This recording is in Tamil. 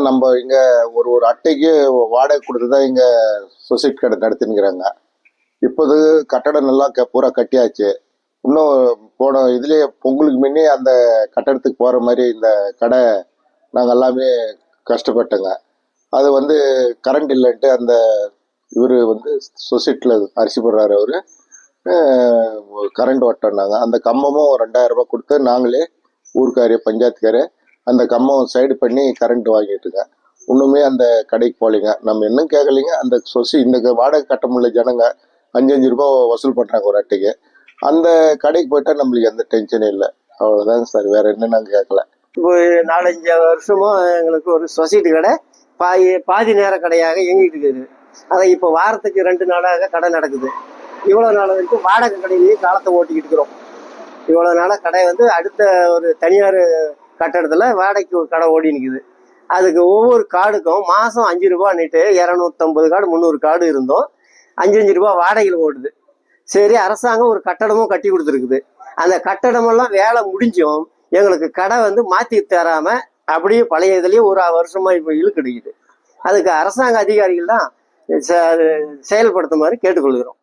நம்ம இங்க ஒரு ஒரு அட்டைக்கு வாடகை கொடுத்து தான் இங்க சொசைட்டி கடை நடத்தினுங்கிறாங்க. இப்போது கட்டடம் நல்லா பூரா கட்டியாச்சு. இன்னும் போன இதுலயே பொங்கலுக்கு முன்னே அந்த கட்டடத்துக்கு போற மாதிரி இந்த கடை நாங்கள் எல்லாமே கஷ்டப்பட்டோங்க. அது வந்து கரண்ட் இல்லைன்ட்டு அந்த இவர் வந்து சொசைட்டியில் அரிசி போடுறாரு அவரு கரண்ட் ஓட்டோன்னாங்க. அந்த கம்பமும் 2000 ரூபாய் கொடுத்து நாங்களே ஊருக்காரு பஞ்சாயத்துக்காரு அந்த கம்பம் சைடு பண்ணி கரண்ட் வாங்கிட்டுங்க. இன்னுமே அந்த கடைக்கு போகலைங்க. நம்ம இன்னும் கேட்கலைங்க. அந்த இந்த வாடகை கட்ட முடியல ஜனங்க 5 ரூபாய் வசூல் பண்ணுறாங்க ஒரு அட்டைக்கு. அந்த கடைக்கு போயிட்டா நம்மளுக்கு எந்த டென்ஷனும் இல்லை. அவ்வளோதாங்க சார், வேற என்ன நாங்கள் கேட்கல. இப்போ 4-5 வருஷமா எங்களுக்கு ஒரு சொசைட்டி கடை பாதி நேர கடையாக இயங்கிட்டு இருக்குது. அதை இப்போ வாரத்துக்கு 2 நாளாக கடை நடக்குது. இவ்வளோ நாள் வரைக்கும் வாடகை கடையிலேயே காலத்தை ஓட்டிக்கிட்டு இருக்கிறோம். இவ்வளோ நாளாக கடை வந்து அடுத்த ஒரு தனியார் கட்டடத்தில் வாடகைக்கு ஒரு கடை ஓடி நிற்குது. அதுக்கு ஒவ்வொரு கார்டுக்கும் மாதம் 5 ரூபான்னுட்டு 250 கார்டு 300 கார்டு இருந்தோம். 5 ரூபா வாடகையில் ஓடுது. சரி, அரசாங்கம் ஒரு கட்டடமும் கட்டி கொடுத்துருக்குது. அந்த கட்டடமெல்லாம் வேலை முடிஞ்சும் எங்களுக்கு கடை வந்து மாற்றி தராமல் அப்படியே பழைய இதுலேயே ஒரு வருஷமாக இப்போ இழுக்கடிக்குது. அதுக்கு அரசாங்க அதிகாரிகள் தான் செயல்படுத்துமாறு கேட்டுக்கொள்கிறோம்.